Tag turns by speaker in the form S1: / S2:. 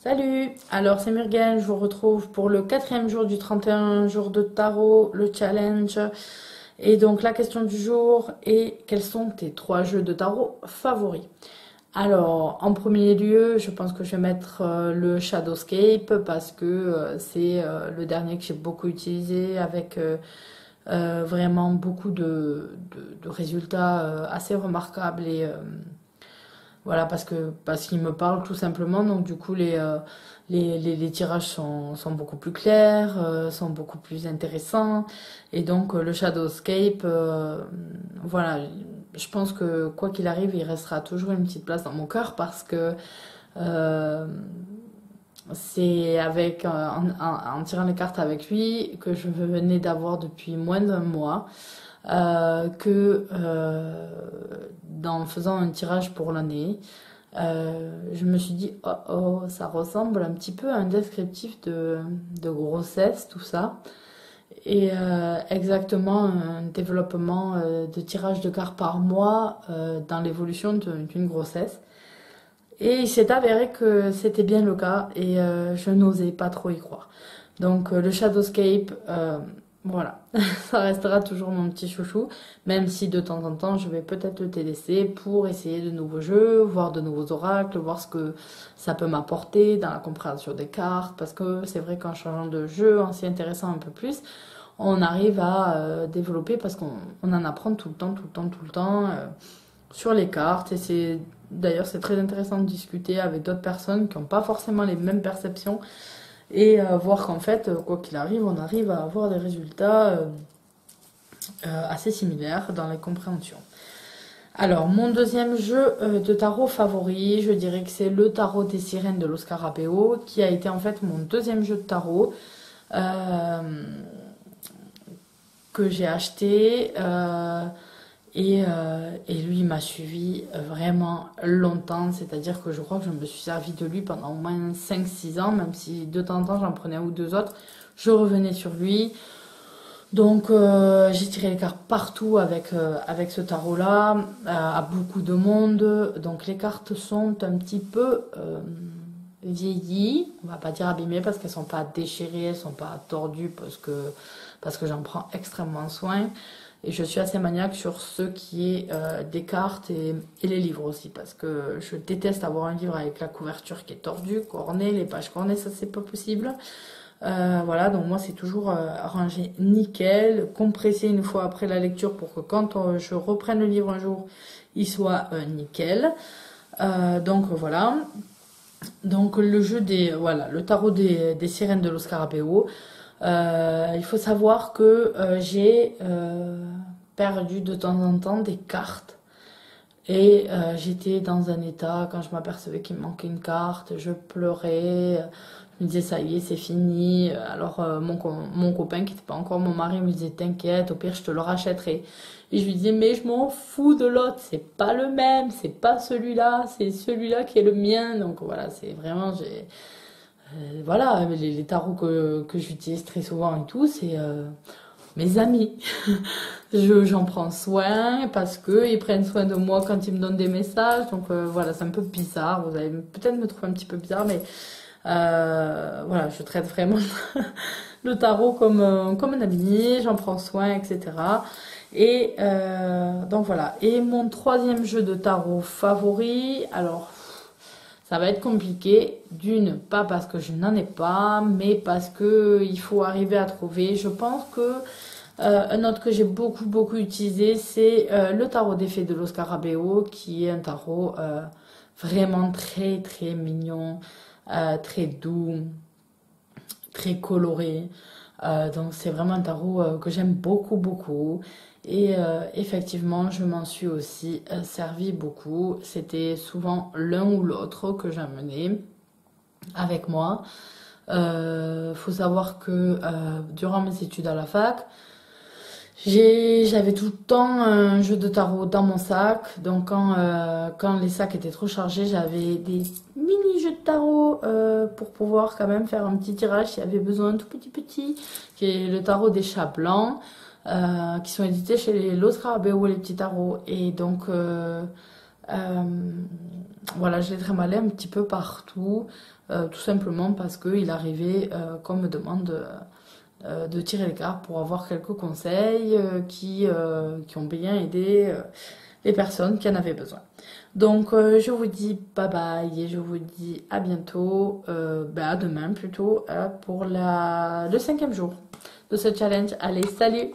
S1: Salut, alors c'est Murgen, je vous retrouve pour le quatrième jour du 31 jours de tarot, le challenge. Et donc la question du jour est quels sont tes trois jeux de tarot favoris? Alors en premier lieu, je pense que je vais mettre le Shadowscape parce que c'est le dernier que j'ai beaucoup utilisé avec vraiment beaucoup de résultats assez remarquables et voilà, parce qu'il me parle tout simplement. Donc du coup, les tirages sont beaucoup plus clairs, sont beaucoup plus intéressants. Et donc le Shadowscape, voilà, je pense que quoi qu'il arrive, il restera toujours une petite place dans mon cœur parce que euh, c'est avec en tirant les cartes avec lui que je venais d'avoir depuis moins d'un mois que en faisant un tirage pour l'année, je me suis dit, oh oh, ça ressemble un petit peu à un descriptif de grossesse, tout ça. Et exactement un développement de tirage de cartes par mois dans l'évolution d'une grossesse. Et il s'est avéré que c'était bien le cas et je n'osais pas trop y croire. Donc le Shadowscape, voilà, ça restera toujours mon petit chouchou, même si de temps en temps je vais peut-être le délaisser pour essayer de nouveaux jeux, voir de nouveaux oracles, voir ce que ça peut m'apporter dans la compréhension des cartes, parce que c'est vrai qu'en changeant de jeu, en s'y intéressant un peu plus, on arrive à développer parce qu'on en apprend tout le temps, tout le temps, tout le temps sur les cartes. Et c'est très intéressant de discuter avec d'autres personnes qui n'ont pas forcément les mêmes perceptions et voir qu'en fait, quoi qu'il arrive, on arrive à avoir des résultats assez similaires dans les compréhensions. Alors, mon deuxième jeu de tarot favori, je dirais que c'est le tarot des sirènes de l'Oscar Abeo, qui a été en fait mon deuxième jeu de tarot euh, que j'ai acheté. Et lui, il m'a suivi vraiment longtemps, c'est-à-dire que je crois que je me suis servi de lui pendant au moins 5 6 ans, même si de temps en temps j'en prenais un ou deux autres, je revenais sur lui. Donc j'ai tiré les cartes partout avec ce tarot-là, à beaucoup de monde. Donc les cartes sont un petit peu vieillies, on va pas dire abîmées parce qu'elles sont pas déchirées, elles sont pas tordues parce que j'en prends extrêmement soin. Et je suis assez maniaque sur ce qui est des cartes et les livres aussi, parce que je déteste avoir un livre avec la couverture qui est tordue, cornée, les pages cornées, ça c'est pas possible. Voilà, donc moi c'est toujours rangé nickel, compressé une fois après la lecture pour que quand je reprenne le livre un jour, il soit nickel. Donc voilà. Donc voilà, le tarot des sirènes de l'Oscarabeo. Il faut savoir que j'ai perdu de temps en temps des cartes. Et j'étais dans un état, quand je m'apercevais qu'il me manquait une carte, je pleurais. Je me disais, ça y est, c'est fini. Alors mon copain, qui n'était pas encore mon mari, me disait, t'inquiète, au pire, je te le rachèterai. Et je lui disais, mais je m'en fous de l'autre, c'est pas le même, c'est pas celui-là, c'est celui-là qui est le mien. Donc voilà, c'est vraiment, voilà, les tarots que j'utilise très souvent et tout, c'est mes amis. J'en prends soin parce que ils prennent soin de moi quand ils me donnent des messages. Donc voilà, c'est un peu bizarre. Vous allez peut-être me trouver un petit peu bizarre, mais voilà, je traite vraiment le tarot comme un ami. J'en prends soin, etc. Et donc voilà. Et mon troisième jeu de tarot favori, alors ça va être compliqué. D'une, pas parce que je n'en ai pas, mais parce que il faut arriver à trouver. Je pense que un autre que j'ai beaucoup beaucoup utilisé, c'est le tarot des fées de l'Oscar Abeo, qui est un tarot vraiment très très mignon, très doux, très coloré. Donc c'est vraiment un tarot que j'aime beaucoup beaucoup. Et effectivement, je m'en suis aussi servi beaucoup. C'était souvent l'un ou l'autre que j'amenais avec moi. Faut savoir que durant mes études à la fac, j'avais tout le temps un jeu de tarot dans mon sac. Donc quand les sacs étaient trop chargés, j'avais des mini jeux de tarot pour pouvoir quand même faire un petit tirage s'il y avait besoin, tout petit petit, qui est le tarot des chats blancs, qui sont édités chez les Los Carabeo, les petits tarots. Et donc Voilà, je l'ai trimbalé un petit peu partout, tout simplement parce qu'il arrivait qu'on me demande de tirer les cartes pour avoir quelques conseils qui ont bien aidé les personnes qui en avaient besoin. Donc je vous dis bye bye et je vous dis à bientôt, à demain plutôt, pour le 5e jour de ce challenge. Allez, salut!